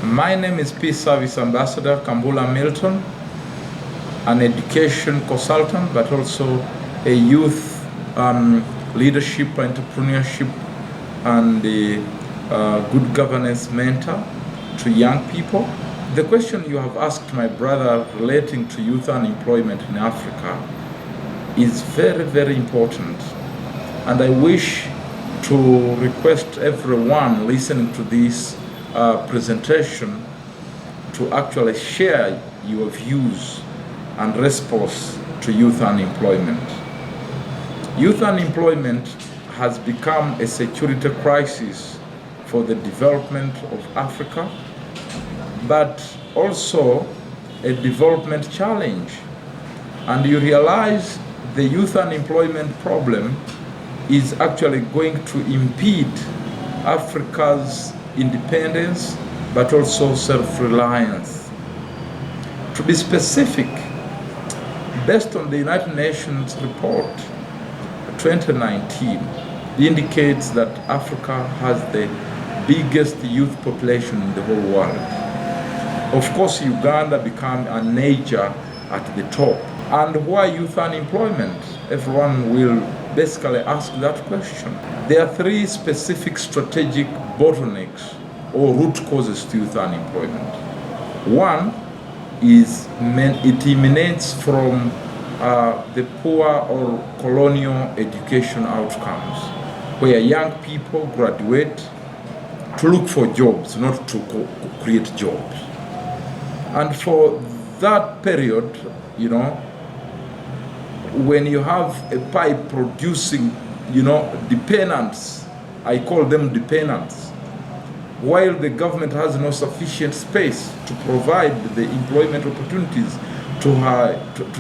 My name is Peace Service Ambassador Kambula Milton, an education consultant, but also a youth leadership, entrepreneurship, and good governance mentor to young people. The question you have asked, my brother, relating to youth unemployment in Africa is very, very important. And I wish to request everyone listening to this presentation to actually share your views and response to youth unemployment. Youth unemployment has become a security crisis for the development of Africa, but also a development challenge. And you realize the youth unemployment problem is actually going to impede Africa's independence, but also self-reliance. To be specific, based on the United Nations report 2019, indicates that Africa has the biggest youth population in the whole world. Of course, Uganda became a major at the top. And why youth unemployment? Everyone will basically ask that question. There are three specific strategic bottlenecks or root causes to youth unemployment. One is it emanates from the poor or colonial education outcomes, where young people graduate to look for jobs, not to create jobs. And for that period, when you have a pipe producing, dependents, I call them dependents, while the government has no sufficient space to provide the employment opportunities to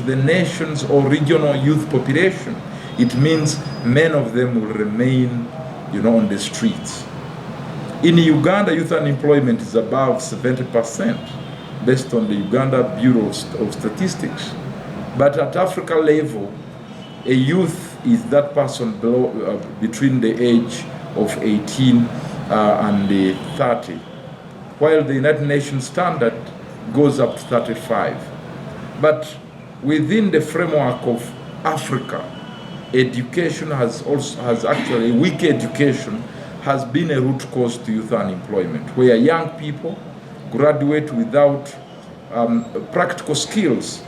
the nation's or regional youth population, it means many of them will remain, on the streets. In Uganda, youth unemployment is above 70%, based on the Uganda Bureau of Statistics. But at Africa level, a youth is that person between the age of 18 and 30, while the United Nations standard goes up to 35. But within the framework of Africa, education weak education has been a root cause to youth unemployment, where young people graduate without practical skills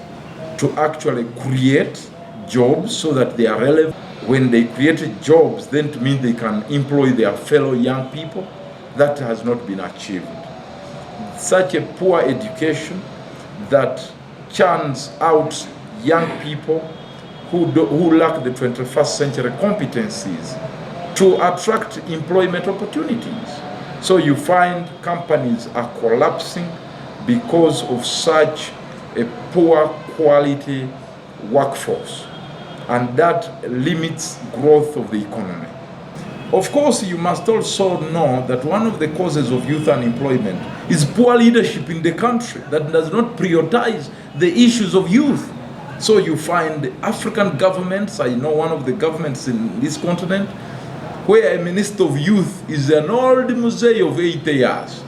to actually create jobs so that they are relevant. When they create jobs, then it means they can employ their fellow young people. That has not been achieved. Such a poor education that churns out young people who lack the 21st century competencies to attract employment opportunities. So you find companies are collapsing because of such a poor quality workforce, and that limits growth of the economy. Of course, you must also know that one of the causes of youth unemployment is poor leadership in the country that does not prioritize the issues of youth. So you find African governments, I know one of the governments in this continent, where a minister of youth is an old Musei of 80 years.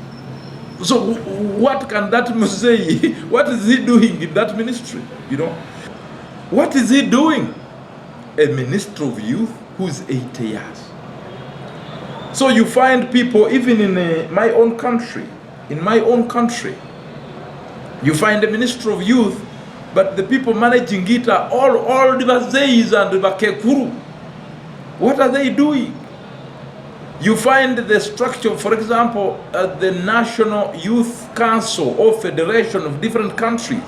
So what can that Musei, what is he doing in that ministry? What is he doing? A minister of youth who is 80 years. So you find people, even in my own country, you find a minister of youth, but the people managing it are all the Bazeis and the Bakekuru. What are they doing? You find the structure, for example, at the National Youth Council or Federation of different countries.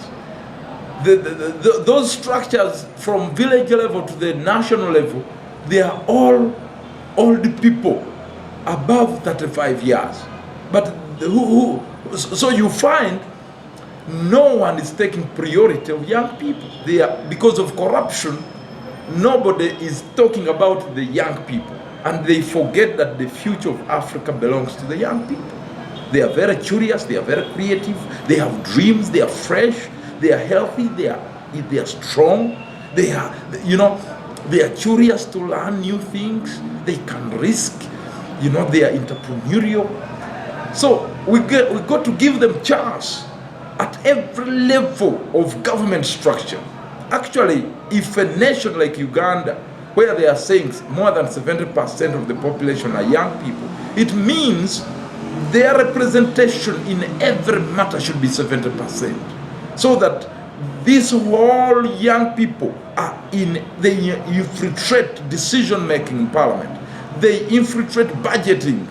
Those structures from village level to the national level, they are all old people above 35 years. But so you find no one is taking priority of young people. Because of corruption, nobody is talking about the young people. And they forget that the future of Africa belongs to the young people. They are very curious, they are very creative, they have dreams, they are fresh, they are healthy, they are strong, they are curious to learn new things, they can risk, they are entrepreneurial. So we got to give them chance at every level of government structure. Actually, if a nation like Uganda, where they are saying more than 70% of the population are young people, it means their representation in every matter should be 70%. So that these whole young people are they infiltrate decision-making in parliament. They infiltrate budgeting.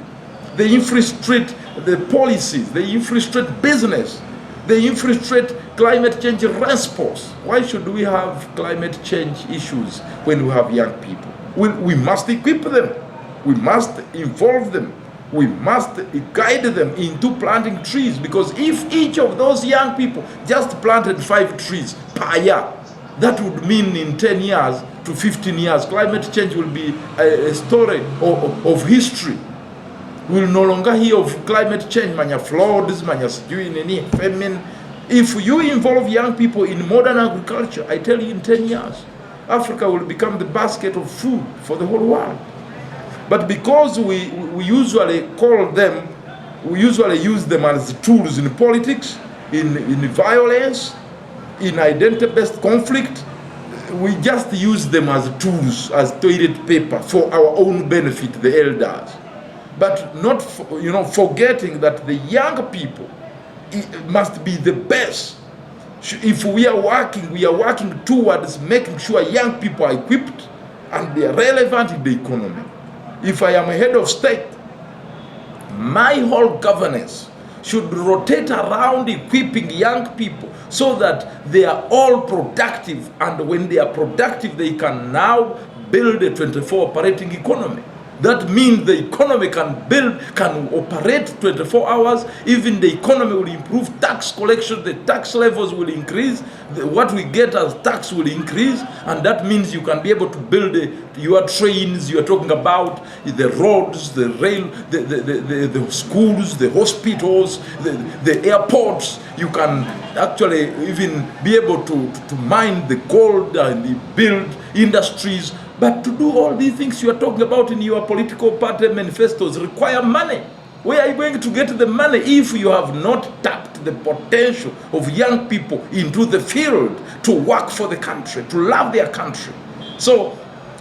They infiltrate the policies. They infiltrate business. They infiltrate climate change response. Why should we have climate change issues when we have young people? We must equip them. We must involve them. We must guide them into planting trees, because if each of those young people just planted 5 trees per year, that would mean in 10 years to 15 years, climate change will be a story of history. We will no longer hear of climate change, manya floods, manya famine. If you involve young people in modern agriculture, I tell you, in 10 years, Africa will become the basket of food for the whole world. But because we usually use them as tools in politics, in violence, in identity-based conflict, we just use them as tools, as toilet paper for our own benefit, the elders. But not, forgetting that the young people must be the best. If we are working towards making sure young people are equipped and they are relevant in the economy. If I am a head of state, my whole governance should rotate around equipping young people so that they are all productive, and when they are productive, they can now build a 24 operating economy. That means the economy can operate 24 hours. Even the economy will improve tax collection, the tax levels will increase, what we get as tax will increase, and that means you can be able to build your trains, you are talking about the roads, the rail, the schools, the hospitals, the airports. You can actually even be able to mine the gold and build industries. But to do all these things you are talking about in your political party manifestos require money. Where are you going to get the money if you have not tapped the potential of young people into the field to work for the country, to love their country? So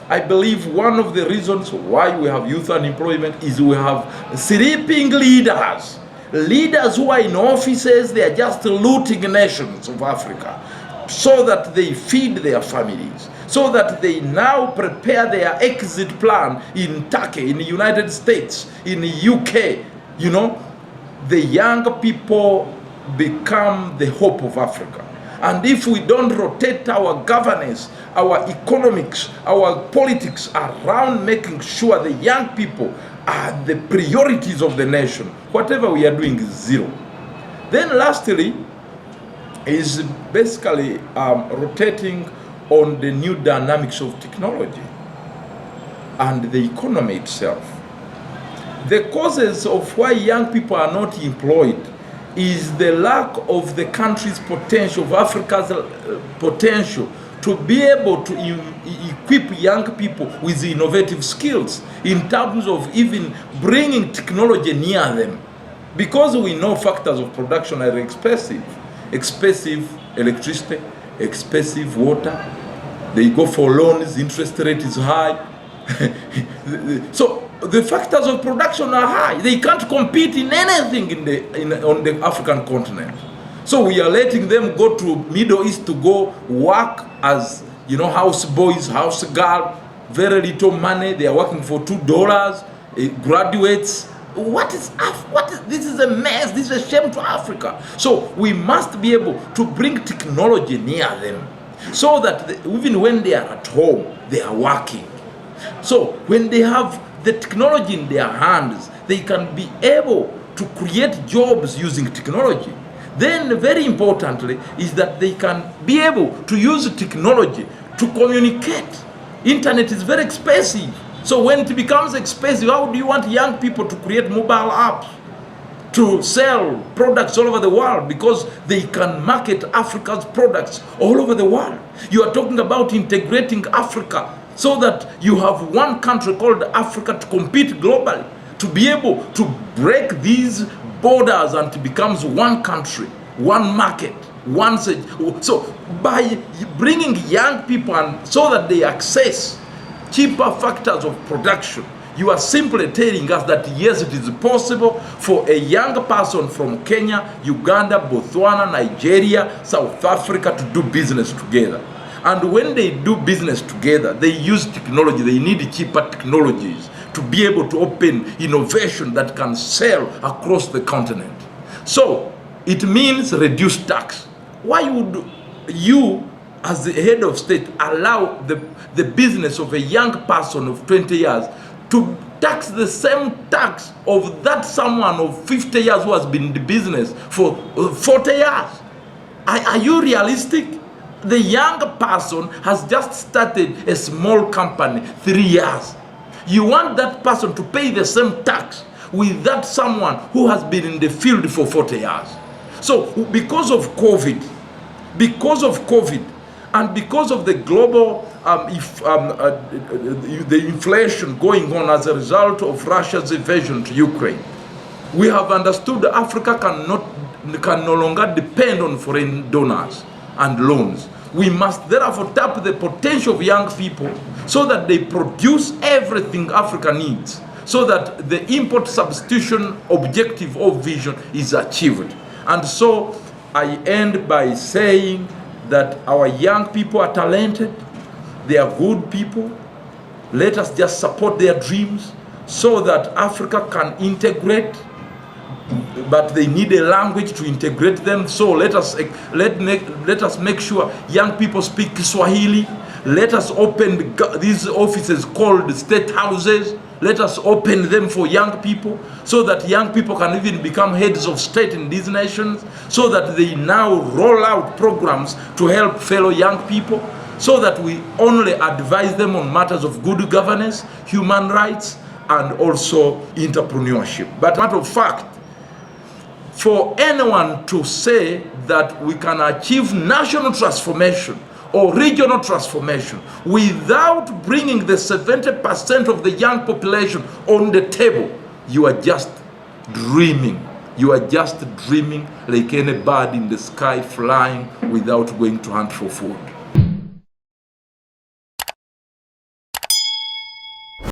I believe one of the reasons why we have youth unemployment is we have sleeping leaders. Leaders who are in offices, they are just looting nations of Africa so that they feed their families, so that they now prepare their exit plan in Turkey, in the United States, in the UK. The young people become the hope of Africa. And if we don't rotate our governance, our economics, our politics around making sure the young people are the priorities of the nation, whatever we are doing is zero. Then lastly is basically rotating on the new dynamics of technology and the economy itself. The causes of why young people are not employed is the lack of the country's potential, of Africa's potential, to be able to equip young people with innovative skills in terms of even bringing technology near them. Because we know factors of production are expensive electricity, expensive water, they go for loans, interest rate is high. So the factors of production are high. They can't compete in anything on the African continent. So we are letting them go to Middle East to go work as house boys, house girl, very little money. They are working for $2. Graduates. This is a mess. This is a shame to Africa. So we must be able to bring technology near them, so that even when they are at home, they are working. So when they have the technology in their hands, they can be able to create jobs using technology. Then very importantly is that they can be able to use technology to communicate. Internet is very expensive. So when it becomes expensive, how do you want young people to create mobile apps to sell products all over the world, because they can market Africa's products all over the world? You are talking about integrating Africa so that you have one country called Africa to compete globally, to be able to break these borders and it becomes one country, one market, one. So by bringing young people and so that they access cheaper factors of production, you are simply telling us that yes, it is possible for a young person from Kenya, Uganda, Botswana, Nigeria, South Africa to do business together. And when they do business together, they use technology. They need cheaper technologies to be able to open innovation that can sell across the continent. So it means reduce tax. Why would you, as the head of state, allow the business of a young person of 20 years to tax the same tax of that someone of 50 years who has been in the business for 40 years? Are you realistic? The young person has just started a small company 3 years. You want that person to pay the same tax with that someone who has been in the field for 40 years. So because of COVID, and because of the global the inflation going on as a result of Russia's invasion to Ukraine, we have understood that Africa can no longer depend on foreign donors and loans. We must therefore tap the potential of young people so that they produce everything Africa needs, so that the import substitution objective of vision is achieved. And so I end by saying that our young people are talented, they are good people. Let us just support their dreams so that Africa can integrate, but they need a language to integrate them. So let us make sure young people speak Swahili. Let us open these offices called state houses. Let us open them for young people so that young people can even become heads of state in these nations, so that they now roll out programs to help fellow young people, so that we only advise them on matters of good governance, human rights, and also entrepreneurship. But matter of fact, for anyone to say that we can achieve national transformation or regional transformation without bringing the 70% of the young population on the table, you are just dreaming. You are just dreaming like any bird in the sky flying without going to hunt for food.